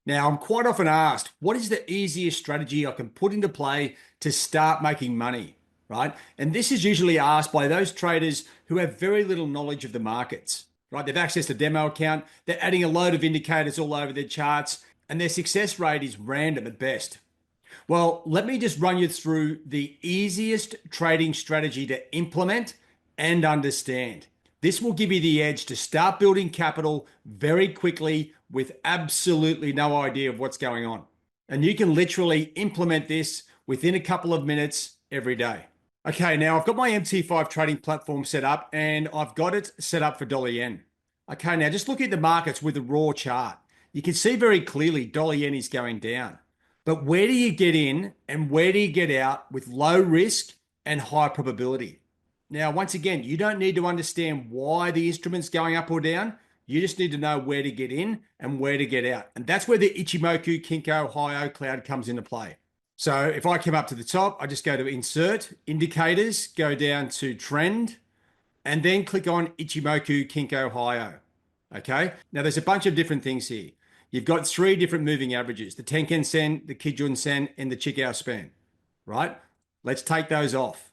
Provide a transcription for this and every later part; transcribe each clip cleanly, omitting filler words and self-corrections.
Now, I'm quite often asked, what is the easiest strategy I can put into play to start making money, right? And this is usually asked by those traders who have very little knowledge of the markets, right? They've accessed a demo account, they're adding a load of indicators all over their charts, and their success rate is random at best. Well, let me just run you through the easiest trading strategy to implement and understand. This will give you the edge to start building capital very quickly with absolutely no idea of what's going on. And you can literally implement this within a couple of minutes every day. Okay, now I've got my MT5 trading platform set up and I've got it set up for dollar yen. Okay, now just look at the markets with a raw chart. You can see very clearly dollar yen is going down. But where do you get in and where do you get out with low risk and high probability? Now, once again, you don't need to understand why the instrument's going up or down. You just need to know where to get in and where to get out. And that's where the Ichimoku Kinko high O cloud comes into play. So if I come up to the top, I just go to insert indicators, go down to trend, and then click on Ichimoku Kinko high O. Okay. Now there's a bunch of different things here. You've got three different moving averages, the Tenkan Sen, the Kijun Sen, and the Chikou span, right? Let's take those off.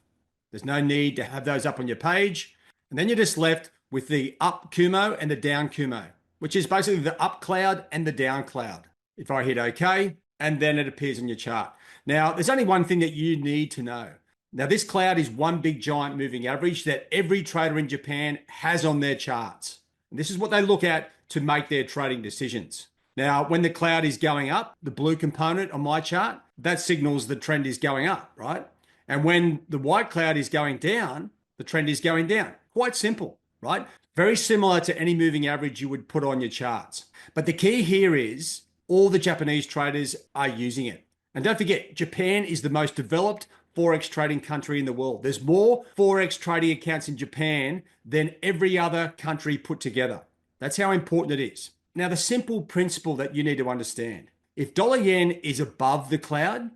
There's no need to have those up on your page. And then you're just left with the up Kumo and the down Kumo, which is basically the up cloud and the down cloud. If I hit OK, and then it appears on your chart. Now, there's only one thing that you need to know. Now, this cloud is one big giant moving average that every trader in Japan has on their charts. And this is what they look at to make their trading decisions. Now, when the cloud is going up, the blue component on my chart, that signals the trend is going up, right? And when the white cloud is going down, the trend is going down. Quite simple, right? Very similar to any moving average you would put on your charts. But the key here is all the Japanese traders are using it. And don't forget, Japan is the most developed Forex trading country in the world. There's more Forex trading accounts in Japan than every other country put together. That's how important it is. Now, the simple principle that you need to understand, if dollar yen is above the cloud,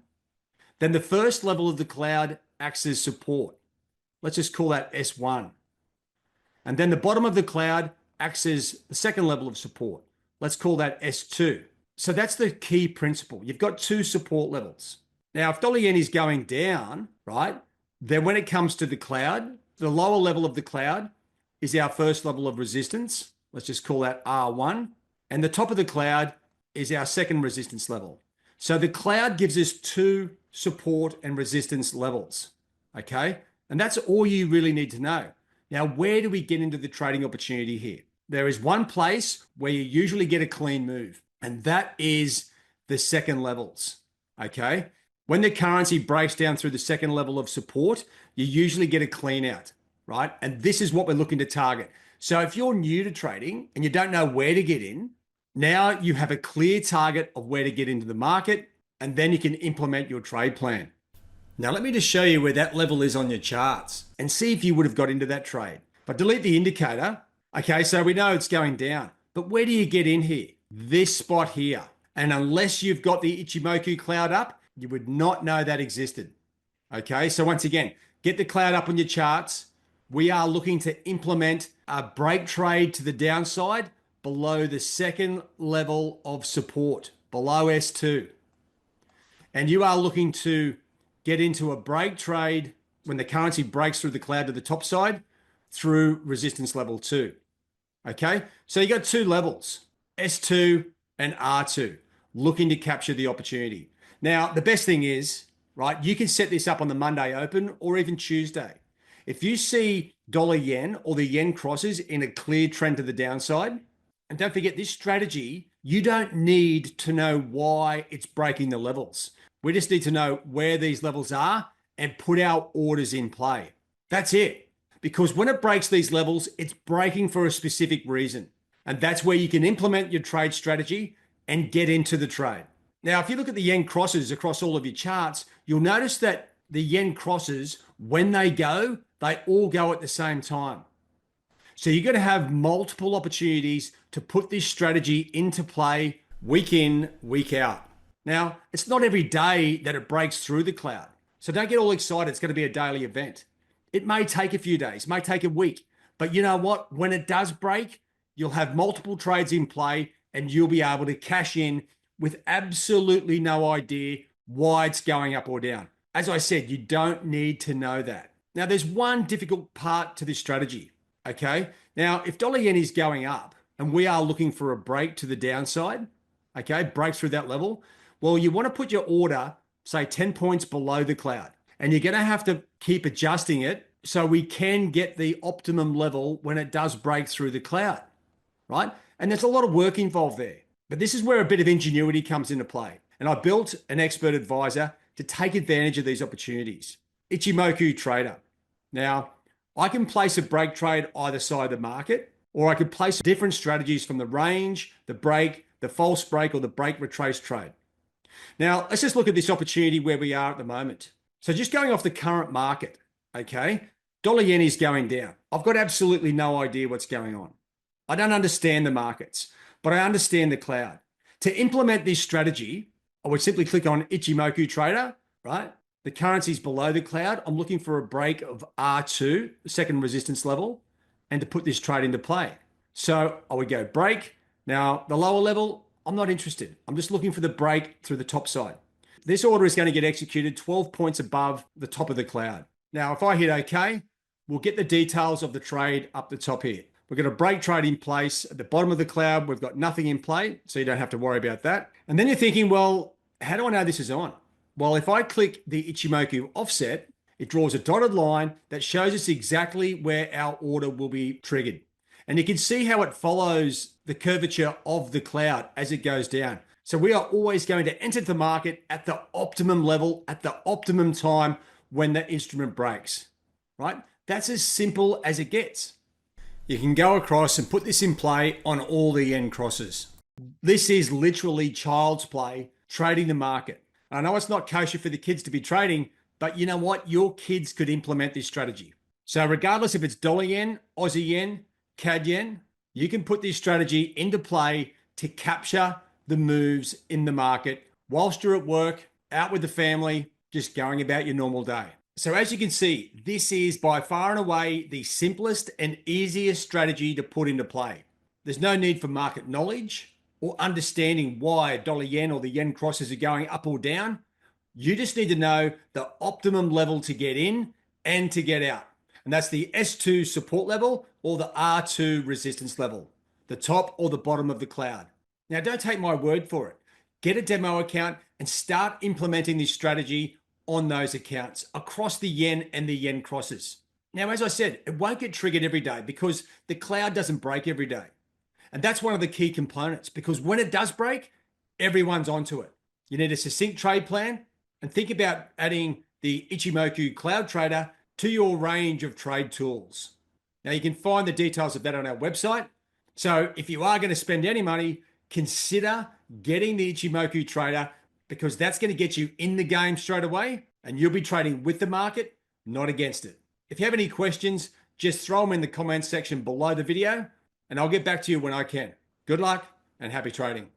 then the first level of the cloud acts as support. Let's just call that S1. And then the bottom of the cloud acts as the second level of support. Let's call that S2. So that's the key principle. You've got two support levels. Now, if dollar yen is going down, right, then when it comes to the cloud, the lower level of the cloud is our first level of resistance. Let's just call that R1. And the top of the cloud is our second resistance level. So the cloud gives us two support and resistance levels, okay? And that's all you really need to know. Now, where do we get into the trading opportunity here? There is one place where you usually get a clean move, and that is the second levels, okay? When the currency breaks down through the second level of support, you usually get a clean out, right? And this is what we're looking to target. So if you're new to trading and you don't know where to get in, now you have a clear target of where to get into the market, and then you can implement your trade plan. Now, let me just show you where that level is on your charts and see if you would have got into that trade. But delete the indicator. Okay, so we know it's going down, but where do you get in here? This spot here. And unless you've got the Ichimoku cloud up, you would not know that existed. Okay, so once again, get the cloud up on your charts. We are looking to implement a break trade to the downside below the second level of support, below S2. And you are looking to get into a break trade when the currency breaks through the cloud to the top side through resistance level 2. Okay, so you got two levels, S2 and R2, looking to capture the opportunity. Now, the best thing is, right, you can set this up on the Monday open or even Tuesday. If you see dollar yen or the yen crosses in a clear trend to the downside, and don't forget this strategy, you don't need to know why it's breaking the levels. We just need to know where these levels are and put our orders in play. That's it. Because when it breaks these levels, it's breaking for a specific reason. And that's where you can implement your trade strategy and get into the trade. Now, if you look at the yen crosses across all of your charts, you'll notice that the yen crosses, when they all go at the same time. So you're going to have multiple opportunities to put this strategy into play week in, week out. Now, it's not every day that it breaks through the cloud. So don't get all excited. It's going to be a daily event. It may take a few days, may take a week. But you know what? When it does break, you'll have multiple trades in play and you'll be able to cash in with absolutely no idea why it's going up or down. As I said, you don't need to know that. Now, there's one difficult part to this strategy. Okay. Now, if dollar yen is going up and we are looking for a break to the downside, okay, break through that level, well, you want to put your order, say 10 points below the cloud, and you're going to have to keep adjusting it so we can get the optimum level when it does break through the cloud, right? And there's a lot of work involved there. But this is where a bit of ingenuity comes into play. And I built an expert advisor to take advantage of these opportunities. Ichimoku Trader. Now, I can place a break trade either side of the market, or I could place different strategies from the range, the break, the false break, or the break retrace trade. Now, let's just look at this opportunity where we are at the moment. So just going off the current market, okay, dollar yen is going down. I've got absolutely no idea what's going on. I don't understand the markets, but I understand the cloud. To implement this strategy, I would simply click on Ichimoku Trader, right? The currency's below the cloud. I'm looking for a break of R2, the second resistance level, and to put this trade into play. So I would go break. Now, the lower level, I'm not interested. I'm just looking for the break through the top side. This order is going to get executed 12 points above the top of the cloud. Now, if I hit OK, we'll get the details of the trade up the top here. We've got a break trade in place at the bottom of the cloud. We've got nothing in play, so you don't have to worry about that. And then you're thinking, well, how do I know this is on? Well, if I click the Ichimoku offset, it draws a dotted line that shows us exactly where our order will be triggered. And you can see how it follows the curvature of the cloud as it goes down. So we are always going to enter the market at the optimum level, at the optimum time when the instrument breaks, right? That's as simple as it gets. You can go across and put this in play on all the yen crosses. This is literally child's play, trading the market. I know it's not kosher for the kids to be trading, but you know what? Your kids could implement this strategy. So regardless if it's dollar yen, Aussie yen, CAD yen, you can put this strategy into play to capture the moves in the market whilst you're at work, out with the family, just going about your normal day. So as you can see, this is by far and away the simplest and easiest strategy to put into play. There's no need for market knowledge or understanding why dollar yen or the yen crosses are going up or down. You just need to know the optimum level to get in and to get out. And that's the S2 support level or the R2 resistance level, the top or the bottom of the cloud. Now, don't take my word for it. Get a demo account and start implementing this strategy on those accounts across the yen and the yen crosses. Now, as I said, it won't get triggered every day because the cloud doesn't break every day. And that's one of the key components because when it does break, everyone's onto it. You need a succinct trade plan and think about adding the Ichimoku Cloud Trader to your range of trade tools. Now, you can find the details of that on our website. So if you are going to spend any money, consider getting the Ichimoku Trader because that's going to get you in the game straight away and you'll be trading with the market, not against it. If you have any questions, just throw them in the comments section below the video and I'll get back to you when I can. Good luck and happy trading.